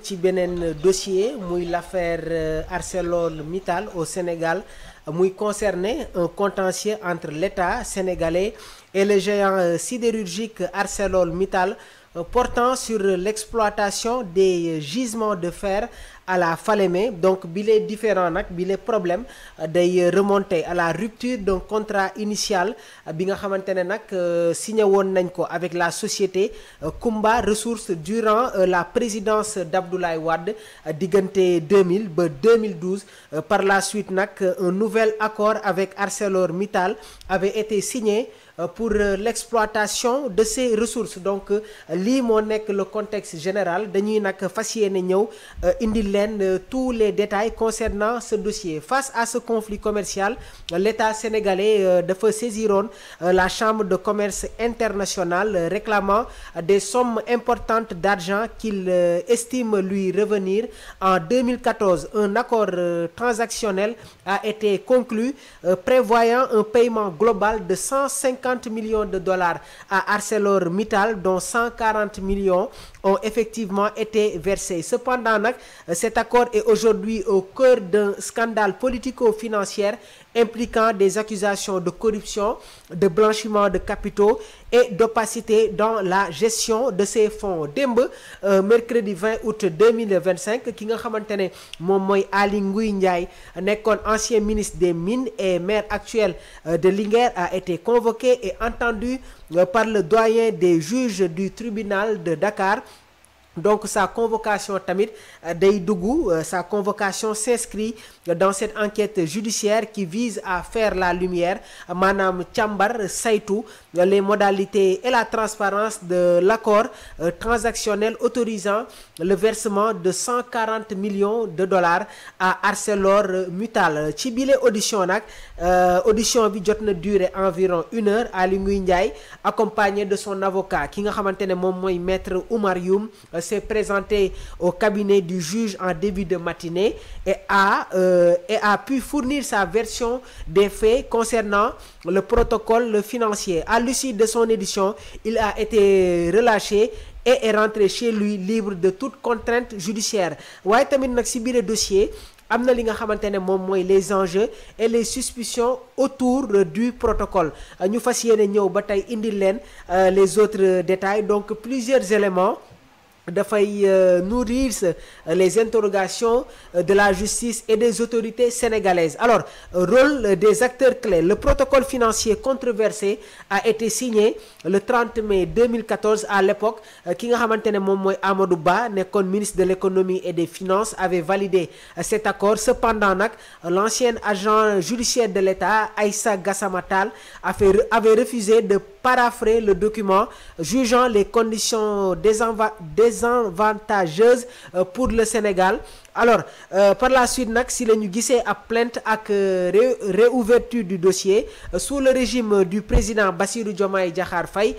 ci beneen dossier muy l'affaire ArcelorMittal au Sénégal muy concerné un contentieux entre l'État sénégalais et le géant sidérurgique ArcelorMittal portant sur l'exploitation des gisements de fer à la Falémé. Donc bi les différents nag bi les problèmes day remonter à la rupture d'un contrat initial bi nga xamante ne nag signé woon nañ ko avec la société Kumba Ressources durant la présidence d'Abdoulaye Wade diggante 2000 ba 2012. Par la suite nag un nouvel accord avec ArcelorMittal avait été signé pour l'exploitation de ces ressources. Donc lii moo nekk le contexte général dañuy nag fas yéene ñëw indi leen tous les détails concernant ce dossier. Face à ce conflit commercial, l'État sénégalais dafa saisiroon la chambre de commerce internationale réclamant des sommes importantes d'argent qu'il estime lui revenir. En 2014, un accord transactionnel a été conclu prévoyant un paiement global de 150 millions de dollars à ArcelorMittal, dont 140 millions ont effectivement été versés. Cependant nag cet accord est aujourd'hui au cœur d'un scandale politico-financier impliquant des accusations de corruption, de blanchiment de capitaux et d'opacité dans la gestion de ces fonds. Démb mercredi 20 août 2025 ki nga xamante ne moom mooy Aly Ngouille Ndiaye nekkoon ancien ministre des Mines et maire actuel de Linguère a été convoqué et entendu par le doyen des juges du tribunal de Dakar. Donc sa convocation tamit day dugg, sa convocation s'inscrit dans cette enquête judiciaire qui vise à faire la lumière maanaam càmbar saytu les modalités et la transparence de l'accord transactionnel autorisant le versement de 140 millions de dollars à ArcelorMittal. Ci bile audition nag audition bi jot na durer environ 1 heure. Aly Ngouille Ndiaye accompagné de son avocat ki nga xamante ne moom mooy maître Oumar Youm s'est présenté au cabinet du juge en début de matinée et a pu fournir sa version des faits concernant le protocole financier. À l'issue de son audition, il a été relâché et est rentré chez lui libre de toute contrainte judiciaire. Waaye tamit nag ci biir dossier am na li nga xamante ne moom mooy les enjeux et les suspicions autour du protocole. Ñu fas yéene ñëw ba tey indi leen les autres détails. Donc plusieurs éléments dafay nourrir les interrogations de la justice et des autorités sénégalaises. Alors, rôle des acteurs clés. Le protocole financier controversé a été signé le 30 mai 2014. À l'époque, ki nga xamante ne moom mooy Amadou Ba nekkoon ministre de l'économie et des finances avait validé cet accord. Cependant nag l'ancien agent judiciaire de l'État Aïssa Gassama Tall avait refusé de paraphrer le document, jugeant les conditions désavantageuses pour le Sénégal. Alors par la suite nag si la ñu gisee ab plainte ak réouverture du dossier sous le régime du président Bassirou Diomaye Diakhar Faye,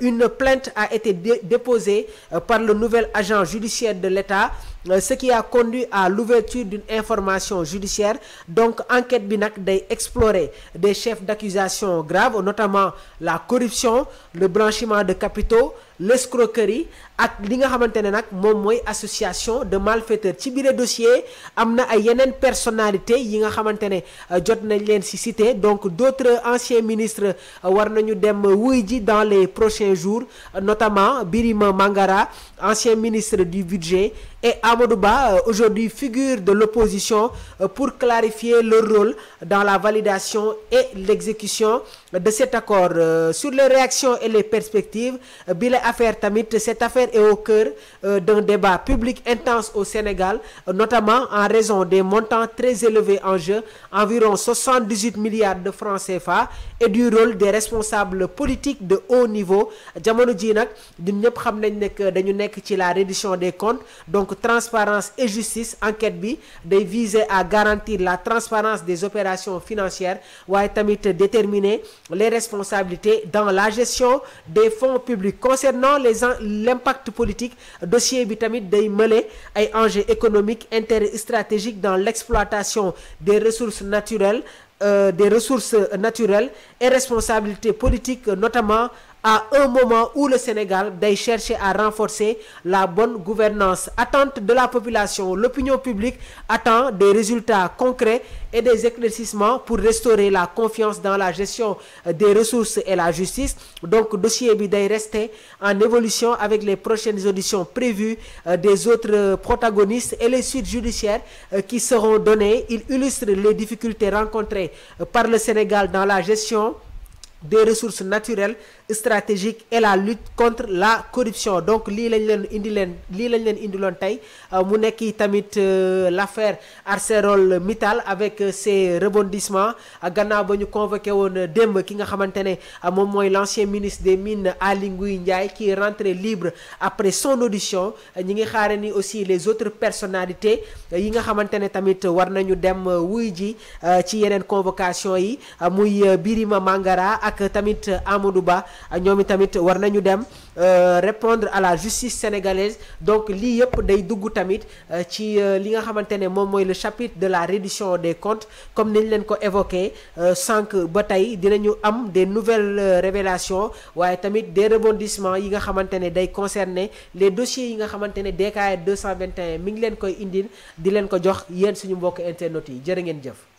une plainte a été déposée par le nouvel agent judiciaire de l'État, ce qui a conduit à l'ouverture d'une information judiciaire. Donc enquête bi nag day explorer des chefs d'accusation graves, notamment la corruption, le blanchiment de capitaux, l'escroquerie ak li nga xamante ne nag moom mooy association de malfaiteurs. Ci biir dossier am na ay yeneen personnalités yi nga xamante ne jot nañ leen ci cité. Donc d'autres anciens ministres war nañu dem wuy ji dans les prochains jours, notamment Birima Mangara, ancien ministre du budget, et Amadou Ba, aujourd'hui figure de l'opposition, pour clarifier leur rôle dans la validation et l'exécution de cet accord. Sur les réactions et les perspectives, bi la affaire tamit, cette affaire est au cœur d'un débat public intense au Sénégal, notamment en raison des montants très élevés en jeu, environ 78 milliards de francs CFA, et du rôle des responsables politiques de haut niveau. Jamono ji nag ñun ñëpp xam nañ ne que dañu nekk ci la reddition des comptes. Donc transparence et justice, enquête bi day viser à garantir la transparence des opérations financières, waaye tamit déterminer les responsabilités dans la gestion des fonds publics. Concernant l'impact politique, dossier bi tamit day mêler ay enjeux économiques, intérêts stratégiques dans l'exploitation des ressources naturelles et responsabilités politiques, notamment à un moment où le Sénégal day chercher à renforcer la bonne gouvernance. Attente de la population, l'opinion publique attend des résultats concrets et des éclaircissements pour restaurer la confiance dans la gestion des ressources et la justice. Donc dossier bi day rester en évolution avec les prochaines auditions prévues des autres protagonistes et les suites judiciaires qui seront données. Il illustre les difficultés rencontrées par le Sénégal dans la gestion des ressources naturelles stratégiques et la lutte contre la corruption. Donc lii lañ leen indiloon tey mu nekk tamit l'affaire ArcelorMittal avec ses rebondissements gannaaw ba ñu convoqué woon démb ki nga xamante ne moom mooy l'ancien ministre des mines Aly Ngouille Ndiaye qui est rentré libre après son audition. ñi ngi xaare ni aussi les autres personnalités yi nga xamante ne tamit war nañu dem wuy ji ci yeneen convocation yi muy Birima Mangara ak tamit Amadou Ba ñoom tamit war nañu dem répondre à la justice sénégalaise. Donc lii yëpp day dugg tamit ci li nga xamante ne moom mooy le chapitre de la reddition des comptes comme niñ leen ko évoqué sànq ba tey dinañu am des nouvelles révélations waaye tamit des rebondissements yi nga xamante ne day concerner les dossiers yi nga xamante ne DKR 221 mi ngi leen koy indil di leen ko jox yéen suñu mbokk internautes yi jërë ngeen jëf.